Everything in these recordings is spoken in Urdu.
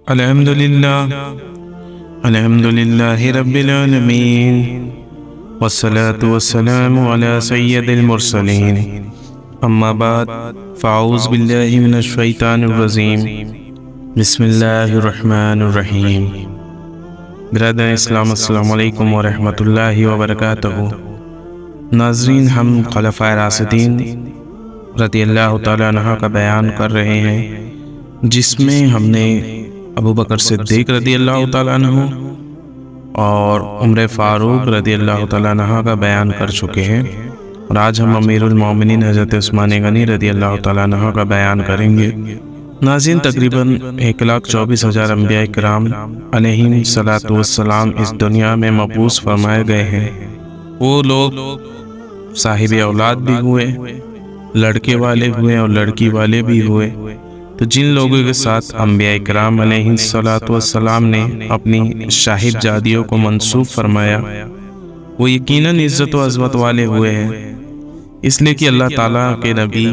الحمدللہ رب العالمین والصلاة والسلام علی سید المرسلین اما بعد فاعوذ باللہ من الشیطان الرجیم بسم اللہ الرحمن الرحیم۔ برادر اسلام السلام علیکم ورحمۃ اللہ وبرکاتہ۔ ناظرین، ہم خلفائے راشدین رضی اللہ تعالیٰ عنہ کا بیان کر رہے ہیں، جس میں ہم نے ابو بکر صدیق رضی اللہ تعالیٰ عنہ اور عمر فاروق رضی اللہ تعالیٰ عنہ کا بیان کر چکے ہیں، اور آج ہم امیر المومنین حضرت عثمان غنی رضی اللہ تعالیٰ عنہ کا بیان کریں گے۔ ناظرین، تقریباً 1,24,000 انبیاء کرام علیہم الصلاۃ والسلام اس دنیا میں مبعوث فرمائے گئے ہیں۔ وہ لوگ صاحب اولاد بھی ہوئے، لڑکے والے ہوئے اور لڑکی والے بھی ہوئے، تو جن لوگوں کے ساتھ انبیاء کرام علیہ الصلاۃ والسلام نے اپنی صاحبزادیوں کو منسوب فرمایا، وہ یقیناً عزت و عظمت والے ہوئے ہیں، اس لیے کہ اللہ تعالیٰ کے نبی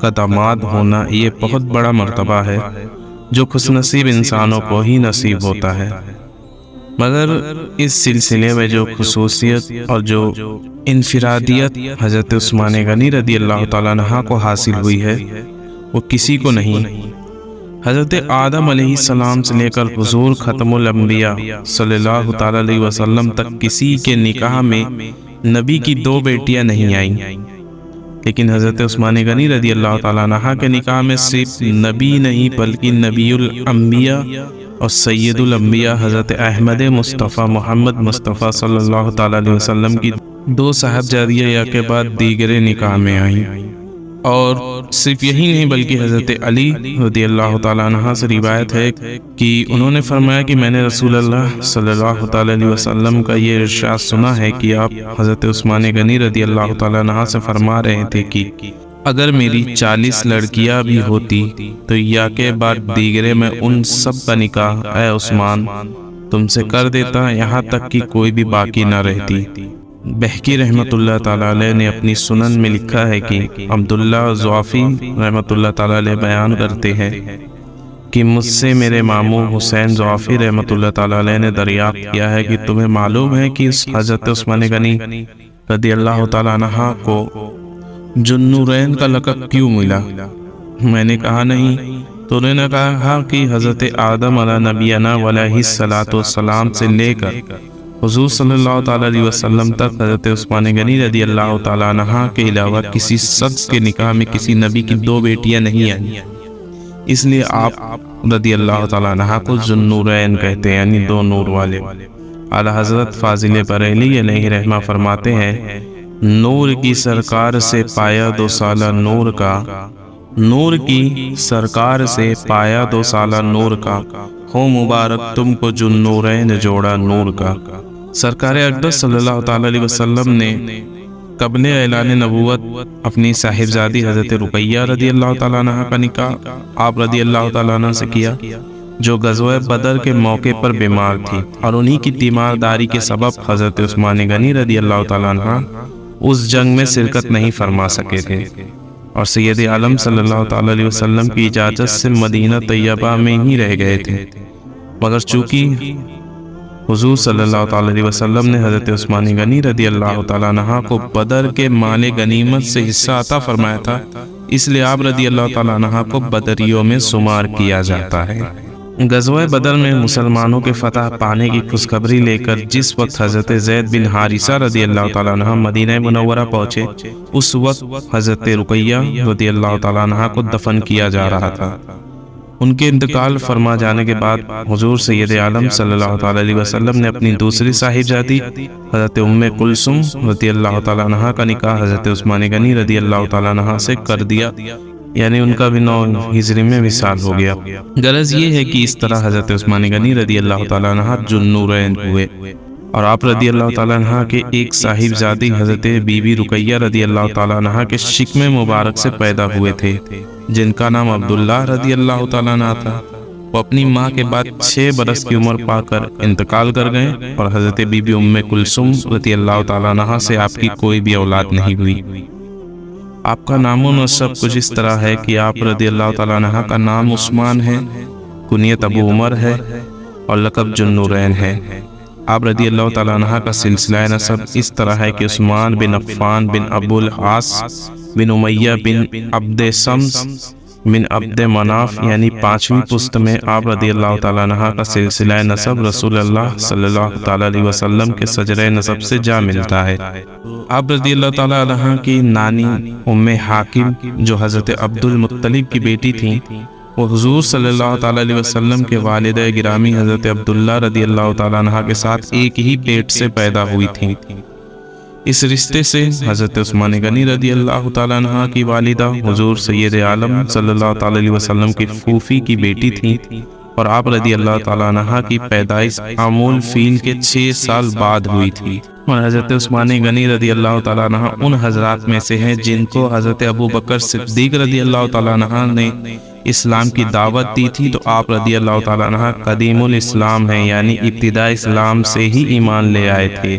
کا داماد ہونا یہ بہت بڑا مرتبہ ہے جو خوش نصیب انسانوں کو ہی نصیب ہوتا ہے۔ مگر اس سلسلے میں جو خصوصیت اور جو انفرادیت حضرت عثمان غنی رضی اللہ تعالیٰ عنہ کو حاصل ہوئی ہے، وہ کسی کو نہیں۔ حضرت آدم علیہ السلام سے لے کر حضور ختم الانبیاء صلی اللہ تعالیٰ علیہ وسلم تک کسی کے نکاح میں نبی کی 2 بیٹیاں نہیں آئیں، لیکن حضرت عثمان غنی رضی اللہ تعالیٰ عنہ کے نکاح میں صرف نبی نہیں بلکہ نبی الانبیاء اور سید الانبیاء حضرت احمد مصطفیٰ محمد مصطفیٰ صلی اللہ تعالیٰ علیہ وسلم کی 2 صاحبزادیاں یا کے بعد دیگر نکاح میں آئیں۔ اور صرف یہی نہیں بلکہ حضرت علی رضی اللہ تعالیٰ عنہ سے روایت ہے کہ انہوں نے فرمایا کہ میں نے رسول اللہ صلی اللہ تعالیٰ علیہ وسلم کا یہ ارشاد سنا ہے کہ آپ حضرت عثمان غنی رضی اللہ تعالیٰ عنہ سے فرما رہے تھے کہ اگر میری 40 لڑکیاں بھی ہوتی تو یا کے بعد دیگرے میں ان سب کا نکاح اے عثمان تم سے کر دیتا، یہاں تک کہ کوئی بھی باقی نہ رہتی۔ بہقی رحمۃ اللہ تعالیٰ علیہ نے اپنی سنن میں لکھا ہے کہ عبداللہ ضعفی رحمۃ اللہ تعالیٰ علیہ بیان کرتے ہیں کہ مجھ سے میرے ماموں حسین ضعفی رحمۃ اللہ تعالیٰ علیہ نے دریافت کیا ہے کہ تمہیں معلوم ہے کہ اس حضرت عثمان غنی رضی اللہ تعالیٰ عنہ کو ذوالنورین کا لقب کیوں ملا؟ میں نے کہا نہیں، تو انہوں نے کہا کہ حضرت آدم علیہ نبینا علیہ الصلاۃ والسلام سے لے کر حضور صلی اللہ تعالیٰ علیہ وسلم تک حضرت عثمان غنی رضی اللہ تعالیٰ عنہ کے علاوہ کسی شخص کے نکاح میں کسی نبی کی 2 بیٹیاں نہیں آئیں، اس لیے آپ رضی اللہ تعالیٰ عنہ کو ذوالنورین کہتے ہیں، یعنی 2 نور والے۔ اعلیٰ حضرت فاضل بریلوی علیہ رحمہ فرماتے ہیں، نور کی سرکار سے پایا 2 سالہ نور کا، نور کی سرکار سے پایا 2 سالہ نور کا، ہو مبارک تم کو ذوالنورین جوڑا نور کا۔ سرکار اقدس صلی اللہ تعالیٰ علیہ وسلم نے قبل اعلان نبوت اپنی صاحبزادی حضرت رقیہ رضی اللہ تعالیٰ عنہ کا نکاح آپ رضی اللہ تعالیٰ عنہ سے کیا، جو غزوہ بدر کے موقع پر بیمار تھی، اور انہی کی تیمارداری کے سبب حضرت عثمان غنی رضی اللہ تعالیٰ عنہ اس جنگ میں شرکت نہیں فرما سکے تھے، اور سید عالم صلی اللہ تعالیٰ علیہ وسلم کی اجازت سے مدینہ طیبہ میں ہی رہ گئے تھے۔ مگر چونکہ حضور صلی اللہ تعالیٰ علیہ وسلم نے حضرت عثمان غنی رضی اللہ تعالیٰ عنہ کو بدر کے مال غنیمت سے حصہ عطا فرمایا تھا، اس لیے آپ رضی اللہ تعالیٰ عنہ کو بدریوں میں شمار کیا جاتا ہے۔ غزوہ بدر میں مسلمانوں کے فتح پانے کی خوشخبری لے کر جس وقت حضرت زید بن حارثہ رضی اللہ تعالیٰ عنہ مدینہ منورہ پہنچے، اس وقت حضرت رقیہ رضی اللہ تعالیٰ عنہ کو دفن کیا جا رہا تھا۔ ان کے انتقال فرما جانے کے بعد حضور سید عالم صلی اللہ تعالیٰ علیہ وسلم نے اپنی دوسری صاحبزادی حضرت ام کلثوم رضی اللہ تعالیٰ عنہ کا نکاح حضرت عثمان غنی رضی اللہ تعالیٰ عنہ سے کر دیا، یعنی ان کا بھی 9 ہجری میں وصال ہو گیا۔ غرض یہ ہے کہ اس طرح حضرت عثمان غنی رضی اللہ تعالیٰ عنہ ذوالنورین ہوئے، اور آپ رضی اللہ تعالیٰ عنہ کے ایک صاحبزادی حضرت بی بی رقیہ رضی اللہ تعالیٰ عنہ کے شکم مبارک سے پیدا ہوئے تھے، جن کا نام عبداللہ رضی اللہ تعالیٰ عنہ تھا۔ وہ اپنی ماں کے بعد 6 برس کی عمر پا کر انتقال کر گئے، اور حضرت بی بی ام کلثوم رضی اللہ تعالیٰ عنہ سے آپ کی کوئی بھی اولاد نہیں ہوئی۔ آپ کا نام و نسب کچھ اس طرح ہے کہ آپ رضی اللہ تعالیٰ عنہ کا نام عثمان ہے، کنیت ابو عمر ہے اور لقب ذوالنورین ہے۔ آپ رضی اللہ تعالیٰ عنہ کا سلسلہ نسب اس طرح ہے کہ عثمان بن عفان بن ابو العاص بن امیہ بن عبد شمس بن عبد مناف یعنی 5ویں پشت میں آپ رضی اللہ تعالیٰ عنہ کا سلسلہ نسب رسول اللہ صلی اللہ تعالیٰ علیہ وسلم کے شجرہ نسب سے جا ملتا ہے۔ آپ رضی اللہ تعالیٰ عنہ کی نانی ام حاکم جو حضرت عبد المطلب کی بیٹی تھیں، وہ حضور صلی اللہ تعالیٰ علیہ وسلم کے والدہ گرامی حضرت عبداللہ رضی اللہ تعالیٰ عنہ کے ساتھ ایک ہی پیٹ سے پیدا ہوئی تھیں۔ اس رشتے سے حضرت عثمان غنی رضی اللہ تعالیٰ عنہ کی والدہ حضور سید عالم صلی اللہ تعالیٰ علیہ وسلم کی پھوپھی کی بیٹی تھیں، اور آپ رضی اللہ تعالیٰ عنہ کی پیدائش عام الفیل کے 6 سال بعد ہوئی تھی۔ اور حضرت عثمان غنی رضی اللہ تعالیٰ عنہ ان حضرات میں سے ہیں جن کو حضرت ابو بکر صدیق رضی اللہ تعالیٰ عنہ نے اسلام کی دعوت دی تھی، تو آپ رضی اللہ تعالیٰ عنہ قدیم الاسلام ہیں، یعنی ابتدا اسلام سے ہی ایمان لے آئے تھے۔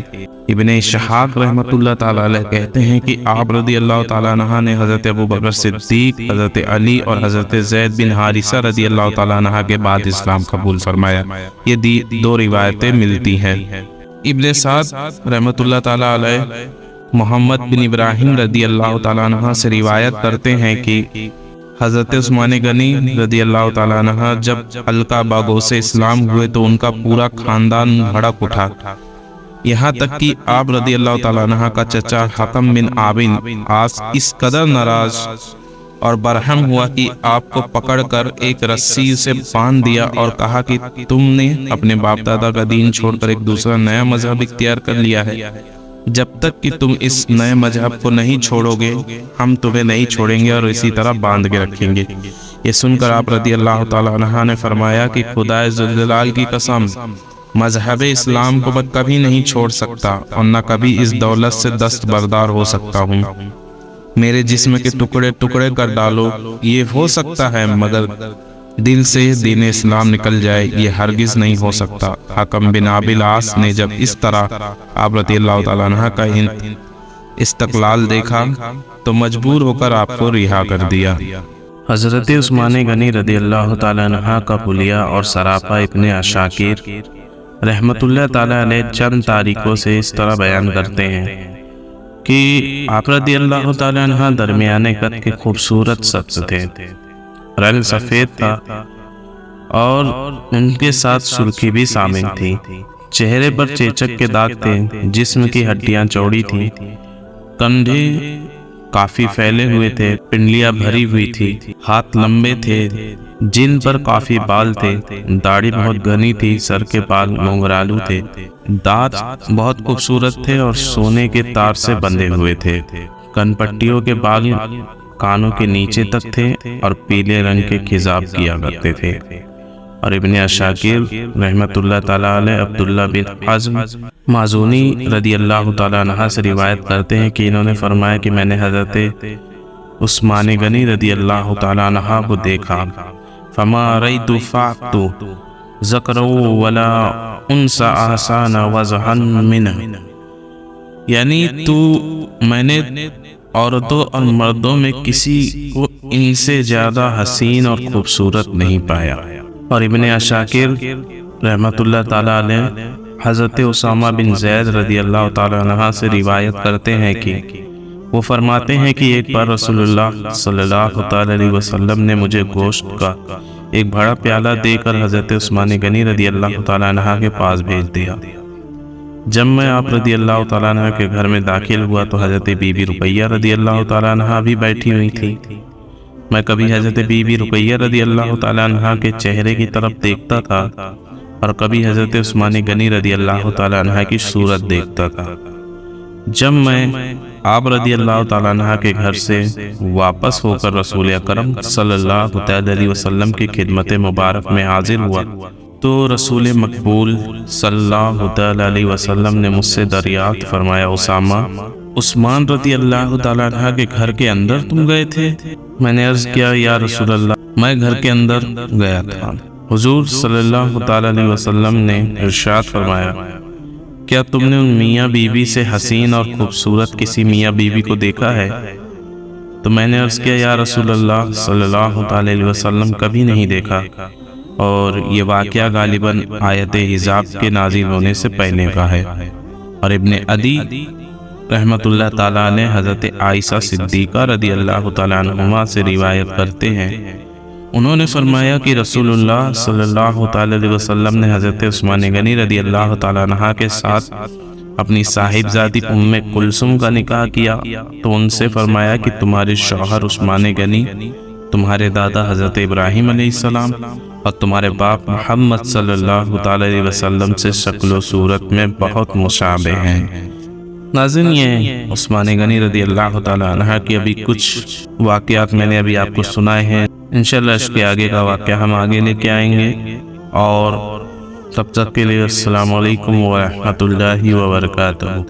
ابن شہاب رحمۃ اللہ تعالیٰ علیہ کہتے ہیں کہ آپ رضی اللہ تعالیٰ عنہ نے حضرت ابو بکر صدیق، حضرت علی اور حضرت زید بن حارثہ رضی اللہ تعالیٰ عنہ کے بعد اسلام قبول فرمایا۔ یہ 2 روایتیں ملتی ہیں۔ ابن سعد رحمۃ اللہ تعالیٰ علیہ محمد بن ابراہیم رضی اللہ تعالیٰ عنہ سے روایت کرتے ہیں کہ حضرت عثمان غنی رضی اللہ تعالیٰ عنہ جب حلقہ باغوں سے اسلام ہوئے تو ان کا پورا خاندان بھڑک اٹھا، یہاں تک کہ آپ رضی اللہ تعالیٰ عنہ کا چچا حکم بن عابن عاص اس قدر ناراض اور برہم ہوا کہ آپ کو پکڑ کر ایک رسی سے باندھ دیا اور کہا کہ تم نے اپنے باپ دادا کا دین چھوڑ کر ایک دوسرا نیا مذہب اختیار کر لیا ہے، جب تک کہ تم اس نئے مذہب کو نہیں چھوڑو گے ہم تمہیں نہیں چھوڑیں گے اور اسی طرح باندھ کے رکھیں گے۔ یہ سن کر آپ رضی اللہ تعالیٰ عنہ نے فرمایا کہ خدائے ذوالجلال کی قسم، مذہب اسلام کو میں کبھی نہیں چھوڑ سکتا اور نہ کبھی اس دولت سے دستبردار ہو سکتا ہوں۔ میرے جسم کے ٹکڑے ٹکڑے کر ڈالو، یہ ہو سکتا ہے، مگر دل سے دین اسلام نکل جائے یہ ہرگز نہیں ہو سکتا۔ حکم بن ابی العاص نے جب اس طرح آپ رضی اللہ تعالیٰ عنہ کا استقلال دیکھا تو مجبور ہو کر آپ کو رہا کر دیا۔ حضرت عثمان غنی رضی اللہ تعالیٰ عنہ کا حلیہ اور سراپا ابن عساکر رحمت اللہ تعالیٰ علیہ چند تاریخوں سے اس طرح بیان کرتے ہیں کہ آپ رضی اللہ تعالیٰ عنہ درمیانے قد کے خوبصورت شخص تھے، رنگ سفید تھا اور ان کے ساتھ سرخی بھی شامل تھی۔ چہرے پر چیچک کے داغ تھے، جسم کی ہڈیاں چوڑی تھیں، کندھے کافی پھیلے ہوئے تھے، پنڈلیاں بھری ہوئی تھی، ہاتھ لمبے تھے جن پر کافی بال تھے، داڑھی بہت گھنی تھی، سر کے بال مونگرالو تھے، دانت بہت خوبصورت تھے اور سونے کے تار سے بندھے ہوئے تھے، کن پٹیوں کے بال کانوں کے نیچے تک تھے اور پیلے رنگ کے خضاب کیا کرتے تھے۔ اور ابن عساکر رحمت اللہ تعالیٰ علیہ عبداللہ بن حزم مازونی رضی اللہ تعالیٰ عنہ سے روایت کرتے ہیں کہ انہوں نے فرمایا کہ میں نے حضرت عثمان غنی رضی اللہ تعالیٰ عنہ کو دیکھا، فما رأیت فاقت ذکرا ولا انسا احسان وضحا منہ، یعنی میں نے عورتوں اور مردوں میں کسی کو ان سے زیادہ حسین اور خوبصورت نہیں پایا۔ اور ابن عساکر رحمت اللہ تعالیٰ علیہ حضرت اسامہ بن زید رضی اللہ تعالیٰ عنہ سے روایت کرتے ہیں کہ وہ فرماتے ہیں کہ ایک بار رسول اللہ صلی اللہ تعالیٰ علیہ وسلم نے مجھے گوشت کا ایک بڑا پیالہ دے کر حضرت عثمان غنی رضی اللہ تعالیٰ عنہ کے پاس بھیج دیا۔ جب میں آپ رضی اللہ تعالیٰ عنہ کے گھر میں داخل ہوا تو حضرت بی بی رقیہ رضی اللہ تعالیٰ عنہ بھی بیٹھی ہوئی تھی۔ میں کبھی حضرت بی بی رقیہ رضی اللہ تعالیٰ عنہ کے چہرے کی طرف دیکھتا تھا اور کبھی حضرت عثمان غنی رضی اللہ تعالیٰ عنہ کی صورت دیکھتا تھا۔ جب میں آپ رضی اللہ تعالیٰ عنہ کے گھر سے واپس ہو کر رسول اکرم صلی اللہ علیہ وسلم کی خدمت مبارک میں حاضر ہوا تو رسول مقبول صلی اللہ علیہ وسلم نے مجھ سے دریافت فرمایا، اسامہ، عثمان رضی اللہ تعالیٰ عنہ کے گھر کے اندر تم گئے تھے؟ میں نے عرض کیا، یا رسول اللہ، میں گھر کے اندر گیا تھا۔ حضور صلی اللہ تعالیٰ علیہ وسلم نے ارشاد فرمایا، کیا تم نے ان میاں بیوی سے حسین اور خوبصورت کسی میاں بیوی کو دیکھا ہے؟ تو میں نے عرض کیا، یا رسول اللہ صلی اللہ تعالیٰ علیہ وسلم، کبھی نہیں دیکھا۔ اور یہ واقعہ غالباً آیت حجاب کے نازل ہونے سے پہلے کا ہے۔ اور ابن عدی رحمۃ اللہ تعالیٰ نے حضرت عائشہ صدیقہ رضی اللہ تعالیٰ عنہما سے روایت کرتے ہیں، انہوں نے فرمایا کہ رسول اللہ صلی اللہ تعالیٰ علیہ وسلم نے حضرت عثمان غنی رضی اللہ تعالیٰ عنہ کے ساتھ اپنی صاحبزادی ام کلثوم کا نکاح کیا تو ان سے فرمایا کہ تمہارے شوہر عثمان غنی تمہارے دادا حضرت ابراہیم علیہ السلام اور تمہارے باپ محمد صلی اللہ تعالیٰ علیہ وسلم سے شکل و صورت میں بہت مشابہ ہیں۔ ناظرین، یہ عثمان غنی رضی اللہ تعالیٰ عنہ کی ابھی کچھ واقعات میں نے ابھی آپ کو سنائے ہیں۔ انشاءاللہ اس کے آگے کا واقعہ ہم آگے لے کے آئیں گے، اور تب تک کے لیے السلام علیکم ورحمۃ اللہ وبرکاتہ۔